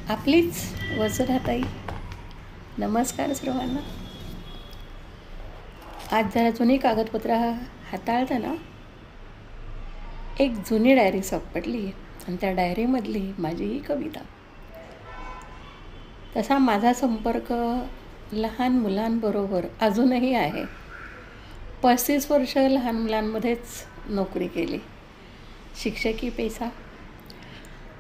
आपलीच वसुधाताई. नमस्कार सर्वांना. आज जरा जुनी कागदपत्र हाताळताना एक जुनी डायरी सापडली आणि त्या डायरीमधली माझी ही कविता. तसा माझा संपर्क लहान मुलांबरोबर अजूनही आहे. 35 वर्ष लहान मुलांमध्येच नोकरी केली. शिक्षकी पेशा.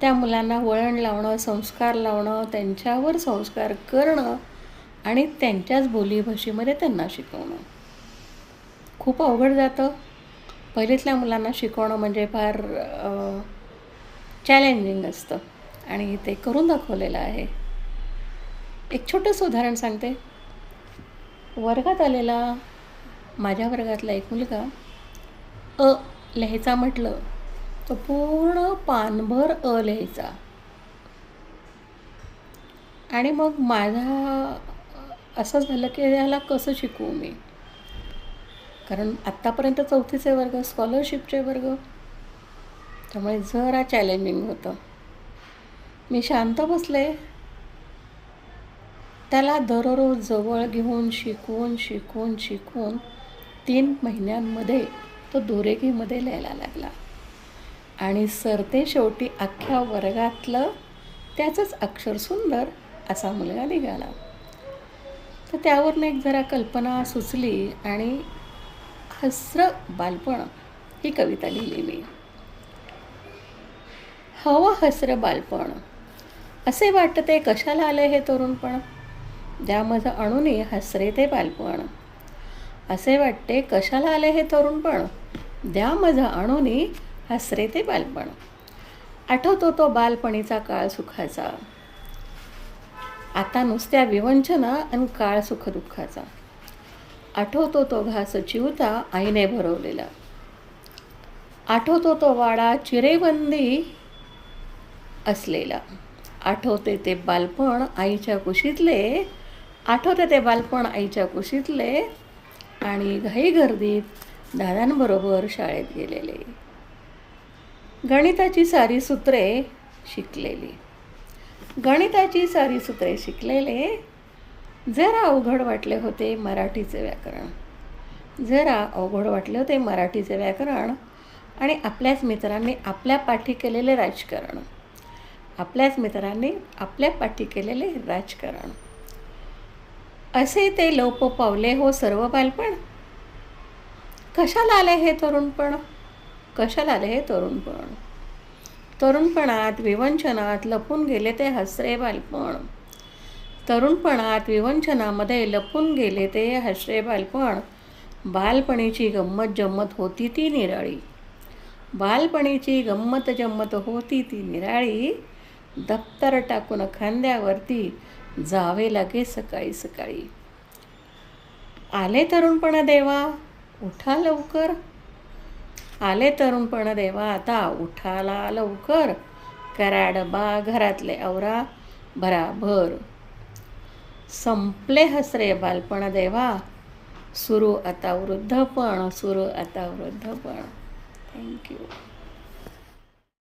त्या मुलांना वळण लावणं, संस्कार लावणं, त्यांच्यावर संस्कार करणं आणि त्यांच्याच बोलीभाषेमध्ये त्यांना शिकवणं खूप अवघड जातं. पहिलीतल्या मुलांना शिकवणं म्हणजे फार चॅलेंजिंग असतं आणि ते करून दाखवलेलं आहे. एक छोटंसं उदाहरण सांगते. वर्गात आलेला माझ्या वर्गातला एक मुलगा अ लिहायचा म्हटलं तो पूर्ण पानभर अ लिहायचा. आणि मग माझा असं झालं की याला कसं शिकवू मी, कारण आत्तापर्यंत 4थीचे वर्ग, स्कॉलरशिपचे वर्ग, त्यामुळे जरा चॅलेंजिंग होतं. मी शांत बसले. त्याला दररोज जवळ घेऊन शिकवून 3 महिन्यांमध्ये तो दुरेगीमध्ये लिहायला लागला आणि सरते शेवटी अख्ख्या वर्गातलं त्याचंच अक्षर सुंदर असा मुलगा निघाला. तर त्यावरनं एक जरा कल्पना सुचली आणि हसरं बालपण ही कविता लिहिली मी. हवं हसरं बालपण, असे वाटते कशाला आले हे तरुणपण. द्या माझं अणुनी हसरे ते बालपण, असे वाटते कशाला आले हे तरुणपण. द्या माझं अणुनी हसरे ते बालपण. आठवतो तो बालपणीचा काळ सुखाचा, आता नुसत्या विवंचना आणि काळ सुख दुःखाचा. आठवतो तो घास चिवता आईने भरवलेला, आठवतो तो वाडा चिरेबंदी असलेला. आठवते ते बालपण आईच्या कुशीतले, आठवते ते बालपण आईच्या कुशीतले आणि घाई गर्दीत दादांबरोबर शाळेत गेलेले. गणिताची सारी सूत्रे शिकलेली, गणिताची सारी सूत्रे शिकलेले. जरा अवघड वाटले होते मराठीचे व्याकरण, जरा अवघड वाटले होते मराठीचे व्याकरण आणि आपल्याच मित्रांनी आपल्या पाठी केलेले राजकारण, आपल्याच मित्रांनी आपल्या पाठी केलेले राजकारण. असे ते लोप पावले हो सर्व बालपण. कशाला आले हे तरुणपण, कशाला आले हे तरुणपण. तरुणपणात विवंचनात लपून गेले ते हसरे बालपण, तरुणपणात विवंचनामध्ये लपून गेले ते हसरे बालपण. बालपणीची गंमत जम्मत होती ती निराळी, बालपणीची गंमत जम्मत होती ती निराळी. दप्तर टाकून खांद्यावरती जावे लागे सकाळी सकाळी. आले तरुणपण देवा उठा लवकर, आले तरुणपण देवा आता उठाला लवकर. करा डबा घरातले आवरा भराभर. संपले हसरे बालपण देवा, सुरू आता वृद्धपण, सुरू आता वृद्धपण. थँक्यू.